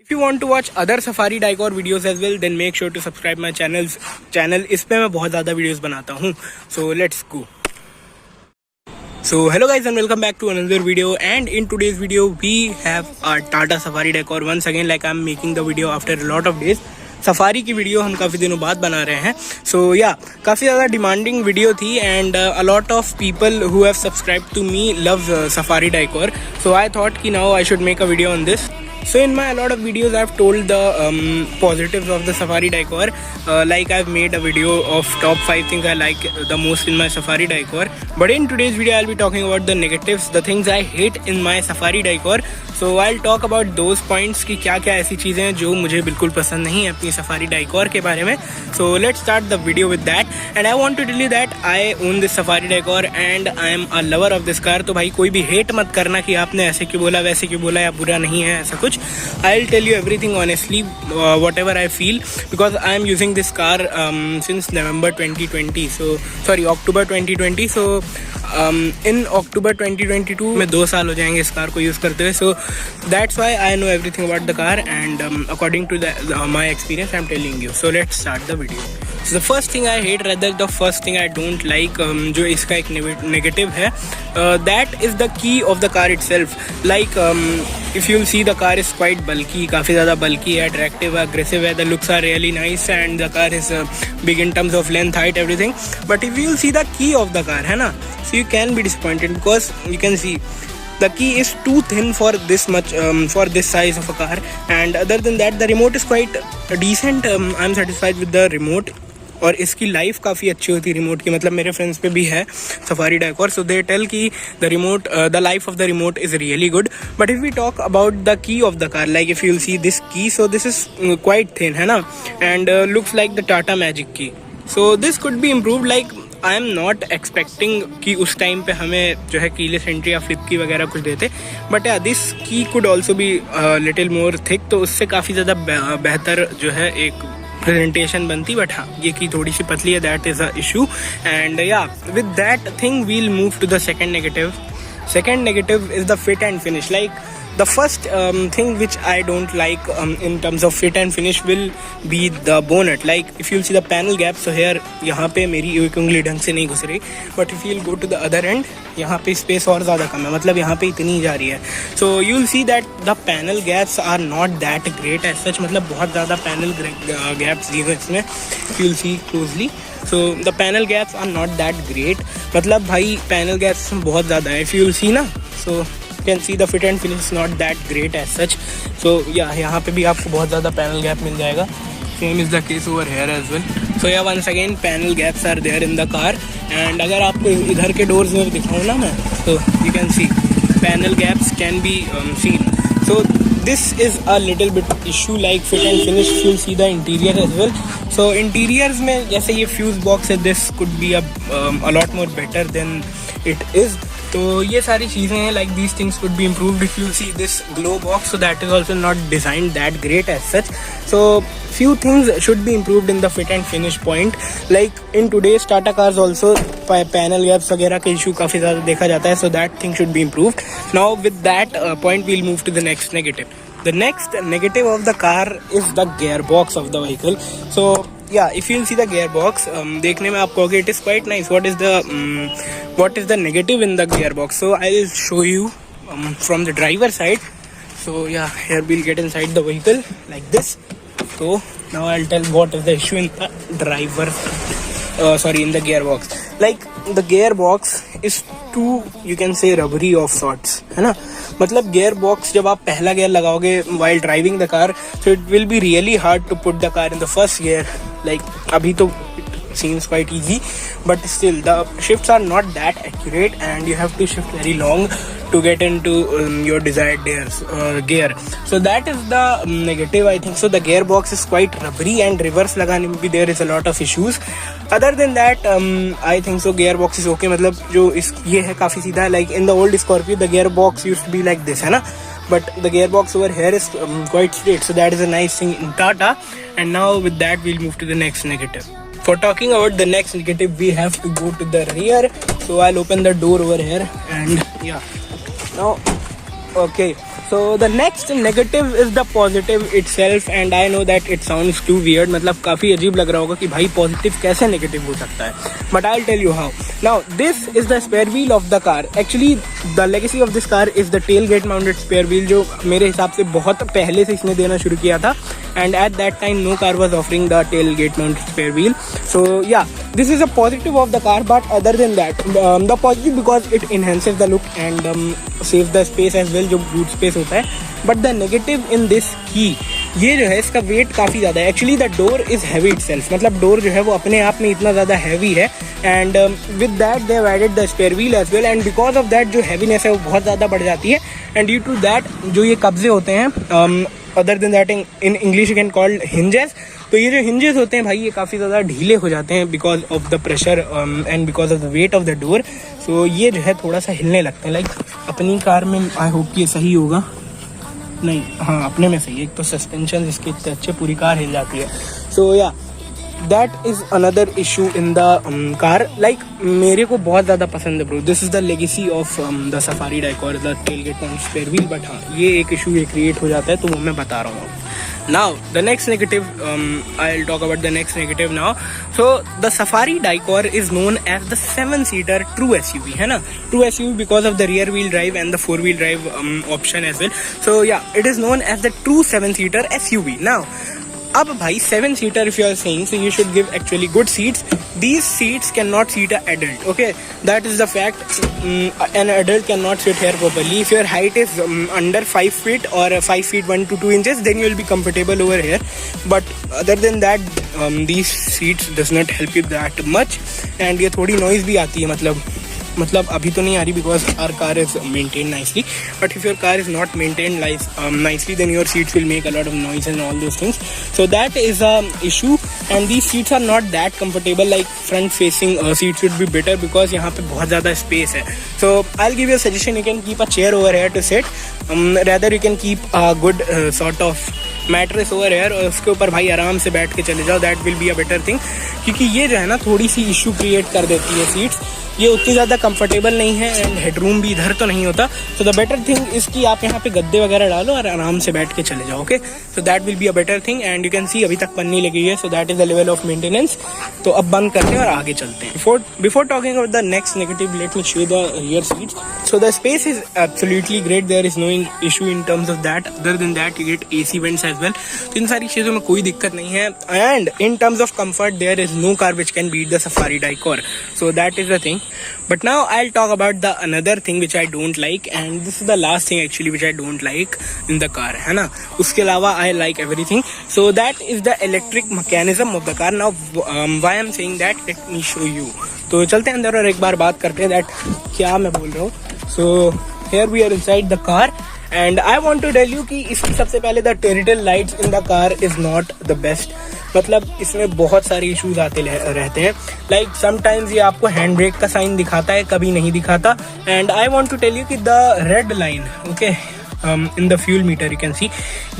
If you want to watch other Safari Dicor videos as well, then make sure to subscribe my channel. इस पे मैं बहुत ज़्यादा videos बनाता हूँ. So let's go. So hello guys and welcome back to another video, and in today's video we have our Tata Safari Dicor once again. Like I'm making the video after a lot of days. Safari की video हम काफ़ी दिनों बाद बना रहे हैं. सो yeah काफ़ी ज़्यादा डिमांडिंग वीडियो थी, and a lot of people who have subscribed to me love Safari Dicor. So I thought कि now I should make a video on this. So in my a lot of videos I've told the positives of the Safari Dicor. Like I've made a video of top 5 things I like the most in my Safari Dicor. But in today's video I'll be talking about the negatives, the things I hate in my Safari Dicor. So I'll talk about those points कि क्या क्या ऐसी चीज़ें हैं जो मुझे बिल्कुल पसंद नहीं है अपनी Safari Dicor के बारे में. So let's start the video with that. And I want to tell you that I own this Safari Dicor and I am a lover of this car. तो भाई कोई भी hate मत करना कि आपने ऐसे क्यों बोला, वैसे क्यों बोला, या बुरा नहीं है ऐसा कुछ. I'll tell you everything honestly, whatever I feel, because I am using this car since November 2020. So sorry, October 2020. So in October 2022 में 2 साल हो जाएंगे इस कार को यूज़ करते हुए. So that's why I know everything about the car, and according to my experience I'm telling you. So let's start the video. So the first thing I hate, rather the first thing I don't like, जो इसका एक negative है, that is the key of the car itself. Like if you'll see, the car is quite bulky, काफ़ी ज़्यादा bulky है, attractive, aggressive है, the looks are really nice, and the car is big in terms of length, height, everything. But if you'll see the key of the car, है ना, so you can be disappointed because you can see the key is too thin for this much, for this size of a car. And other than that, the remote is quite decent. I'm satisfied with the remote. और इसकी life काफ़ी अच्छी होती है remote की. मतलब मेरे friends पे भी है Safari Dicor, so they tell कि the remote, the life of the remote is really good. But if we talk about the key of the car, like if you will see this key, so this is quite thin, है ना, and looks like the Tata Magic key. So this could be improved. Like I am not expecting कि उस time पे हमें जो है keyless entry या flip की वगैरह कुछ देते, बट या दिस की could also be little more thick. तो उससे काफ़ी ज़्यादा बेहतर जो है एक प्रेजेंटेशन बनती. बट हाँ, ये की थोड़ी सी पतली है, that is a issue. And yeah with that thing we'll move to the second negative. Second negative is the fit and finish. Like the first thing which I don't like in terms of fit and finish will be the bonnet. Like if you'll see the panel gap, so here यहाँ पे मेरी एक उंगली ढंग से नहीं घुस रही, but if you'll go to the other end, यहाँ पे स्पेस और ज़्यादा कम है, मतलब यहाँ पे इतनी जा रही है. So you'll see that the panel gaps are not that great as such. मतलब बहुत ज़्यादा panel gaps दिए हुए इसमें, if you'll see closely. So the panel gaps are not that great. मतलब भाई panel gaps बहुत ज़्यादा है. If you'll see ना, so you can see the fit and finish is not that great as such. So yeah, यहाँ पे भी आपको बहुत ज़्यादा panel gap मिल जाएगा. Same is the case over here as well. So yeah, once again panel gaps are there in the car. And अगर आपको इधर के doors में दिखाऊँ ना मैं, so you can see panel gaps can be seen. So this is a little bit issue, like fit and finish. You'll see the interior as well. So interiors में जैसे ये fuse box है, this could be a lot more better than it is. तो ये सारी चीज़ें हैं, like these things could be improved. If you see this glow box, so that is also not designed that great as such. So few things should be improved in the fit and finish point. Like in today's Tata cars also panel gaps वगैरह का issue काफ़ी ज़्यादा देखा जाता है. So that thing should be improved. Now with that point we'll move to the next negative. The next negative of the car is the gearbox of the vehicle. So yeah, if you'll see the gearbox, देखने में आप कहोगे it is quite nice. What is the negative in the gearbox? So I'll show you from the driver side. So yeah, here we'll get inside the vehicle like this. So now I'll tell what is the issue in the in the gearbox. Like the gearbox is too, you can say, rubbery of sorts, है ना. मतलब gearbox जब आप पहला gear लगाओगे while driving the car, so it will be really hard to put the car in the first gear. Like अभी तो it seems quite easy, but still the shifts are not that accurate, and you have to shift very long to get into your desired gear. So that is the negative, I think. So the gearbox is quite rubbery, and reverse लगाने में भी there is a lot of issues. Other than that, I think so gearbox is okay. मतलब जो ये है काफ़ी सीधा है. Like in the old Scorpio, the gearbox used to be like this, है ना. But the gearbox over here is quite straight. So that is a nice thing in Tata. And now with that we'll move to the next negative. For talking about the next negative, we have to go to the rear. So I'll open the door over here, and yeah. Now, okay. So the next negative is the positive itself, and I know that it sounds too weird. मतलब काफ़ी अजीब लग रहा होगा कि भाई positive कैसे negative हो सकता है. But I'll tell you how. Now this is the spare wheel of the car. Actually the legacy of this car is the tailgate mounted spare wheel, जो मेरे हिसाब से बहुत पहले से इसने देना शुरू किया था. And at that time no car was offering the tailgate mounted spare wheel. So yeah, this is a positive of the car. But other than that, the positive because it enhances the look and saves the space as well, जो boot space होता है. But the negative in this कि ये जो है इसका wait काफ़ी ज़्यादा है. Actually the door is heavy itself, मतलब डोर जो है वो अपने आप में इतना ज़्यादा हैवी है. And with that they have added the spare wheel as well, and because of that जो हैवीनेस है वो बहुत ज़्यादा बढ़ जाती है. एंड ड्यू टू दैट जो ये कब्जे होते हैं, other than that in English you can called hinges. तो ये जो हिंजेस होते हैं भाई ये काफ़ी ज़्यादा ढीले हो जाते हैं because of the pressure and because of the weight of the door. So ये जो है थोड़ा सा हिलने लगते हैं. लाइक अपनी कार में आई होप ये सही होगा, नहीं हाँ अपने में सही है. एक तो सस्पेंशन इसके इतने अच्छे पूरी कार हिल जाती है. So yeah that is another issue in the car. Like मेरे को बहुत ज़्यादा पसंद है bro. This is the legacy of the Safari Dicor, the tailgate and spare wheel. But हाँ ये एक इशू ये क्रिएट हो जाता है, तो वो मैं बता रहा हूँ. Now the next negative, I'll talk about the next negative now. So the Safari Dicor is known as the 7-seater true SUV, है ना. True SUV because of the rear wheel drive and the 4-wheel drive option as well. So yeah, it is known as the true 7-seater SUV. Now अब भाई 7-seater if you are saying, so you should give actually good seats. These seats cannot seat an adult, okay, that is the fact. An adult cannot sit here properly. If your height is under 5 feet or 5 feet 1 to 2 inches, then you will be comfortable over here. But other than that these seats does not help you that much. And ये थोड़ी noise भी आती है, मतलब अभी तो नहीं आ रही because our car is maintain nicely. But if your car is not maintain nicely, then your seats will make a lot of noise and all those things. So that is a issue, and these seats are not that comfortable. Like front facing seats should be better because यहाँ पे बहुत ज़्यादा space है. So I'll give you a suggestion. You can keep a chair over here to sit. Rather you can keep a good sort of mattress over air, और उसके ऊपर भाई आराम से बैठ के चले जाओ. That will be a better thing. क्योंकि ये जो है ना थोड़ी सी इशू क्रिएट कर देती है सीट्स. ये उतनी ज़्यादा कंफर्टेबल नहीं है एंड हेडरूम भी इधर तो नहीं होता. सो द बेटर थिंग इसकी आप यहाँ पे गद्दे वगैरह डालो और आराम से बैठ के चले जाओ. Okay, so that will be a better thing. And you can see अभी तक पन्नी लगी है. So that is the level of maintenance. तो अब बंद करते हैं और आगे चलते हैं. Before talking about the next negative, let me show you the rear seats. So the space is absolutely great. There is no issue in terms of that. Other than that you get AC vents as well. तो इन सारी चीज़ों में कोई दिक्कत नहीं है. And in terms of comfort there is no car which can beat the Safari Dicor. So that is the thing. But now I'll talk about the another thing which I don't like, and this is the last thing actually which I don't like in the car, है ना. उसके अलावा I like everything. So that is the electric mechanism of the car. Now why I'm saying that, let me show you. तो चलते हैं अंदर और एक बार बात करते हैं that क्या मैं बोल रहा हूँ. So here we are inside the car. And I want to tell you कि इसकी सबसे पहले the turretal lights in the car is not the best. मतलब इसमें बहुत सारे इश्यूज आते रहते हैं. लाइक समटाइम्स ये आपको हैंड ब्रेक का साइन दिखाता है, कभी नहीं दिखाता. And I want to tell you कि the red line, okay, in the fuel meter you can see,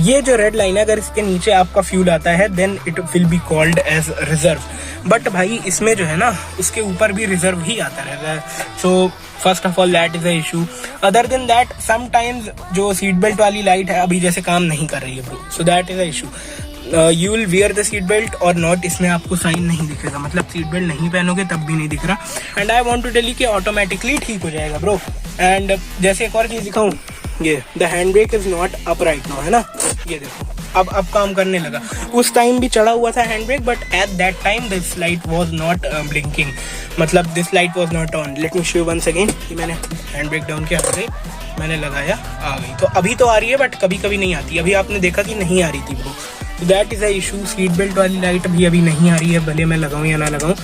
ये जो रेड लाइन है अगर इसके नीचे आपका फ्यूल आता है then it will be called as reserve. But भाई इसमें जो है ना उसके ऊपर भी रिजर्व ही आता रहता है. So first of all that is a issue. Other than that sometimes जो सीट बेल्ट वाली लाइट है अभी जैसे काम नहीं कर रही है bro. So that is a issue. You will wear the seat belt और नॉट, इसमें आपको साइन नहीं दिखेगा, मतलब सीट बेल्ट नहीं पहनोगे तब भी नहीं दिख रहा. And I want to tell you कि ऑटोमेटिकली ठीक हो जाएगा ब्रो. एंड जैसे एक और चीज़ दिखाऊँ, ये the hand brake is not up right now, है ना. ये देखो अब काम करने लगा. उस टाइम भी चढ़ा हुआ था hand brake, but at that time this light was not blinking, मतलब this light was not on. Let me show you once again कि मैंने हैंड ब्रेक डाउन किया, मैंने लगाया, आ गई. तो अभी तो आ रही है बट कभी कभी नहीं आती. अभी आपने देखा कि नहीं आ रही थी ब्रो. तो that is a issue. Seat belt वाली लाइट अभी नहीं आ रही है, भले मैं लगाऊँ या ना लगाऊँ.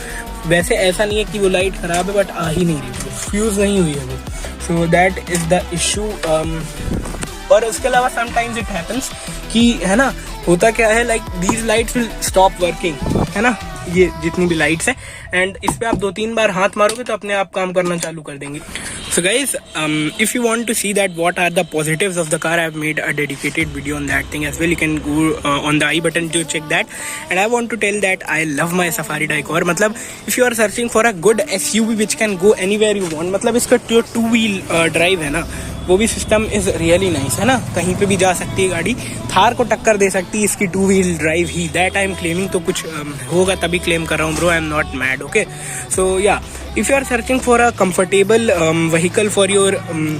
वैसे ऐसा नहीं है कि वो लाइट ख़राब है, बट आ ही नहीं रही, फ्यूज़ नहीं हुई है वो. So that is the issue. और उसके अलावा समटाइम्स इट हैपन्स कि, है ना, होता क्या है, like these lights will stop working, है ना, ये जितनी भी लाइट्स हैं. एंड इस पे आप 2-3 बार हाथ मारोगे तो अपने आप काम करना चालू कर देंगे. So guys, if you want to see that what are the positives of the car, I've made a dedicated video on that thing as well. You can go on the I button to check that. And I want to tell that I love my Safari Dicor. मतलब if you are searching for a good SUV which can go anywhere you want, मतलब इसका जो 2-wheel drive है ना वो भी system is really nice, है ना। कहीं पे भी जा सकती है गाड़ी, थार को टक्कर दे सकती है इसकी 2 व्हील ड्राइव ही। दैट आई एम क्लेमिंग, तो कुछ होगा तभी क्लेम कर रहा हूँ bro, I am not mad, okay. So yeah, if you are searching for a comfortable vehicle for your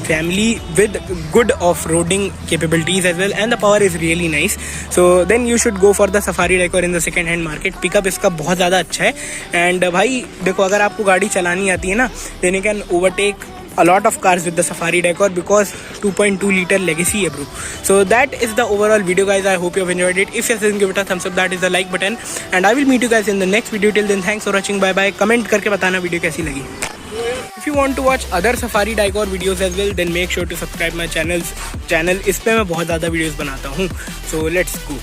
family with good off-roading capabilities as well and the power is really nice, so then you should go for the Safari Decor in the second hand market. Pickup इसका बहुत ज़्यादा अच्छा है। And भाई देखो, अगर आपको गाड़ी चलानी आती है ना, then you can overtake a lot of cars with the Safari Decor because 2.2 liter legacy है bro. So that is the overall video guys. I hope you have enjoyed it. If yes, then give it a thumbs up. That is the like button. And I will meet you guys in the next video. Till then, thanks for watching. Bye bye. Comment करके बताना video कैसी लगी. If you want to watch other Safari Decor videos as well, then make sure to subscribe my channel. इस पे मैं बहुत ज़्यादा videos बनाता हूँ. So let's go.